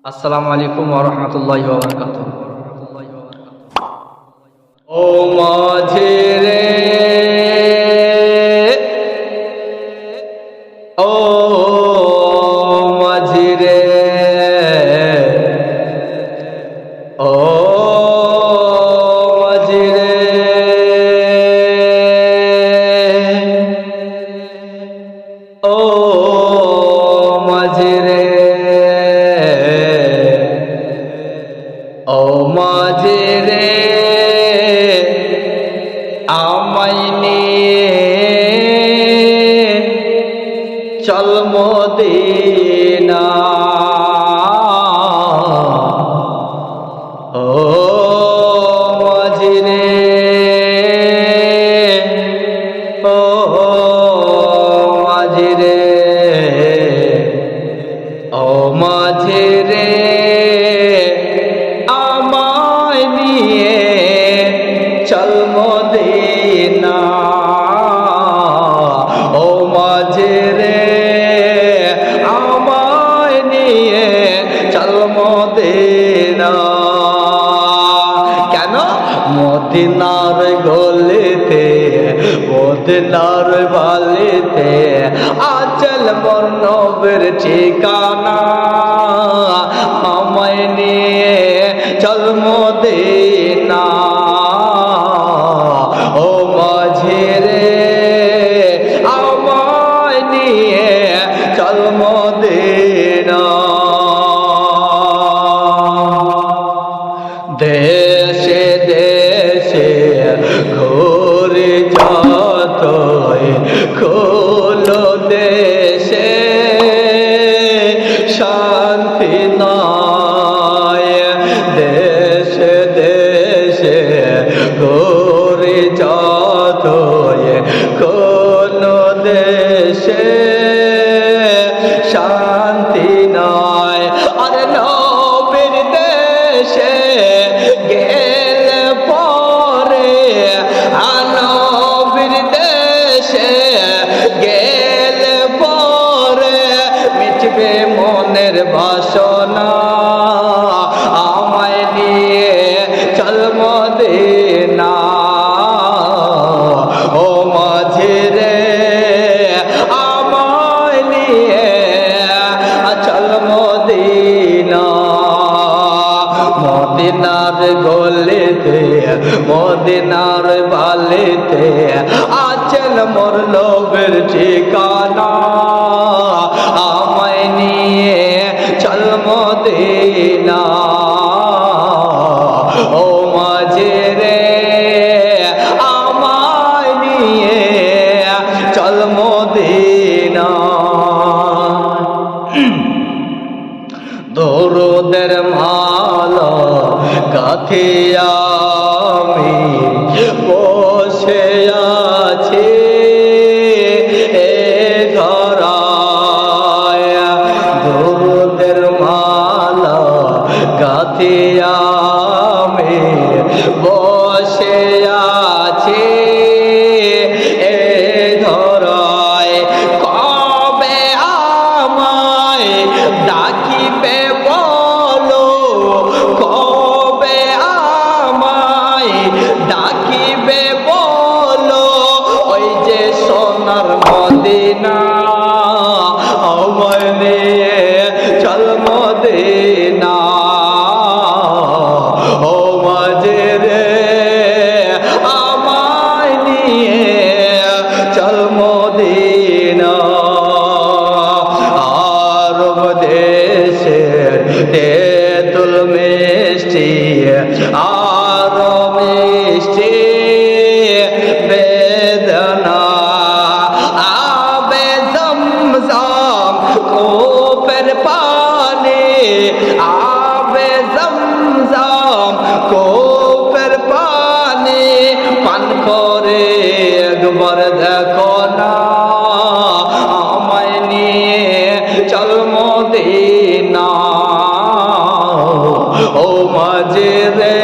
আসসালামু আলাইকুম ওয়া রাহমাতুল্লাহি ওয়া বারাকাতুহু। ও মাঝে রে, ও মাঝে রে, ও মাঝে রে, ও মাঝে রে, ও মাঝে রে, আমায় নিয়ে চল মদিনা। ও মাঝে রে, ও মাঝে রে, ও মাঝে রে, আমায় নিয়ে চল মদিনা। ও মাঝে রে, আমায় নিয়ে চল মদিনা। কেন? মদিনার গলিতে, মদিনার বালিতে আচল মোর নবীর ঠিকানা। আমায় নিয়ে চল মদিনা। ও মাঝে রে, আমায় নিয়ে চল মদিনা। দেশে দেশে ঘুরে যতই খোলো দেশে শান্তি নয়। দেশে দেশে ঘুরে যতই খোলো দেশে শান্তি নয়। আরে নবীর দেশে গেলে পরে, নবীর দেশে গেলে পরে মিটবে মনের বাসনা। আমায় নিয়ে চল মদিনা। ও মাঝে রে, আমায় নিয়ে চল মদিনা। মদিনার গলিতে, মদিনার বালিতে আছেন মোর নবীর ঠিকানা। আমায় নিয়ে চল মদিনা। ও মাঝে রে, আমায় নিয়ে চল মদিনা। দরুদের মালা গাথিয়া আমি বসে আছি এ ধরায়। দরুদের মালা গাথিয়া আমি বসে আছি এ ধরায়। কবে আমায় ডাকিবে বলো, কবে আমায় ডাকিবে বলো। ওই যে সোনার মদিনা, আমায় নিয়ে চল মদিনা। ও মাঝে রে, আমায় নিয়ে চল মদিনা। আরব দেশের তেঁতুল মিষ্টি আরো মিষ্টি বেদনা। আবে জমজম কূপের পানি, আবে জমজম কূপের পানি পান করে একবার দেখো না। আমায় নিয়ে চল মদিনা। ও মাঝে রে,